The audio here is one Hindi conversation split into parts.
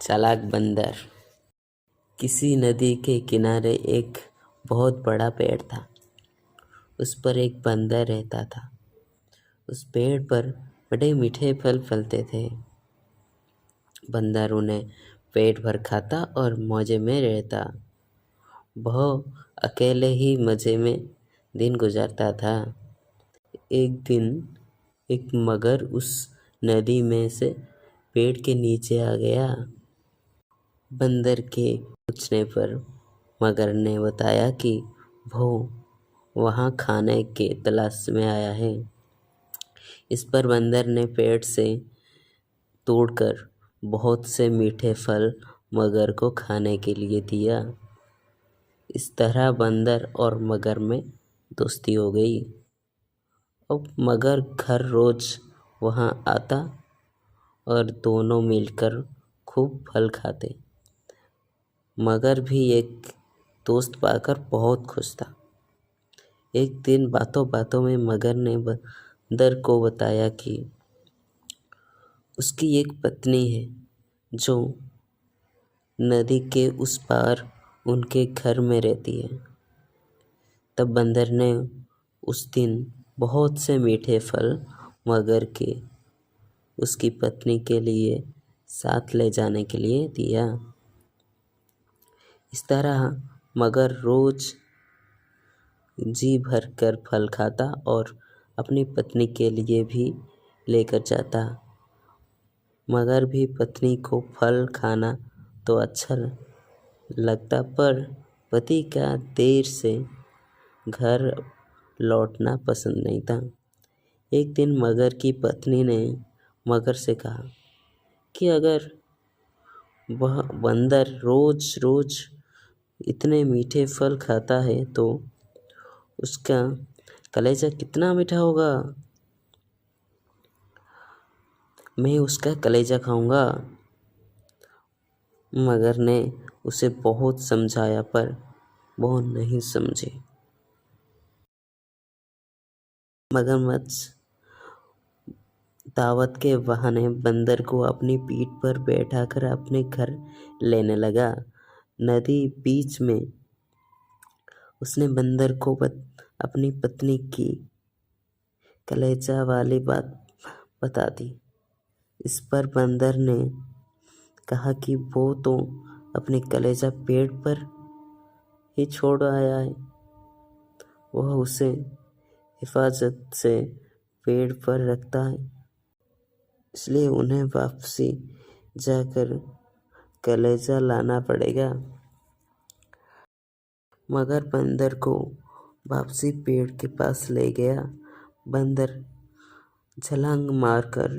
चालाक बंदर। किसी नदी के किनारे एक बहुत बड़ा पेड़ था। उस पर एक बंदर रहता था। उस पेड़ पर बड़े मीठे फल फलते थे। बंदर उन्हें पेट भर खाता और मौजे में रहता। वह अकेले ही मज़े में दिन गुजारता था। एक दिन एक मगर उस नदी में से पेड़ के नीचे आ गया। बंदर के पूछने पर मगर ने बताया कि वो वहाँ खाने के तलाश में आया है। इस पर बंदर ने पेड़ से तोड़कर बहुत से मीठे फल मगर को खाने के लिए दिया। इस तरह बंदर और मगर में दोस्ती हो गई। अब मगर घर रोज वहाँ आता और दोनों मिलकर खूब फल खाते। मगर भी एक दोस्त पाकर बहुत खुश था। एक दिन बातों बातों में मगर ने बंदर को बताया कि उसकी एक पत्नी है जो नदी के उस पार उनके घर में रहती है। तब बंदर ने उस दिन बहुत से मीठे फल मगर के उसकी पत्नी के लिए साथ ले जाने के लिए दिया। इस तरह मगर रोज जी भर कर फल खाता और अपनी पत्नी के लिए भी लेकर जाता। मगर भी पत्नी को फल खाना तो अच्छा लगता, पर पति का देर से घर लौटना पसंद नहीं था। एक दिन मगर की पत्नी ने मगर से कहा कि अगर वह बंदर रोज रोज इतने मीठे फल खाता है तो उसका कलेजा कितना मीठा होगा। मैं उसका कलेजा खाऊंगा। मगर ने उसे बहुत समझाया पर वो नहीं समझी। मगरमच्छ दावत के बहाने बंदर को अपनी पीठ पर बैठाकर अपने घर लेने लगा। नदी बीच में उसने बंदर को अपनी पत्नी की कलेजा वाली बात बता दी। इस पर बंदर ने कहा कि वो तो अपनी कलेजा पेड़ पर ही छोड़ आया है। वह उसे हिफाजत से पेड़ पर रखता है, इसलिए उन्हें वापसी जाकर कलेजा लाना पड़ेगा। मगर बंदर को वापसी पेड़ के पास ले गया। बंदर छलांग मारकर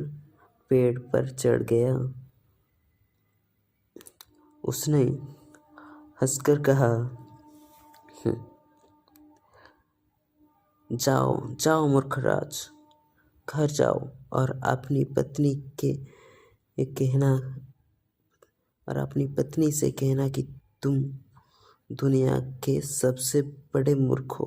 पेड़ पर चढ़ गया। उसने हंसकर कहा, जाओ जाओ मूर्खराज, घर जाओ और अपनी पत्नी से कहना कि तुम दुनिया के सबसे बड़े मूर्ख हो।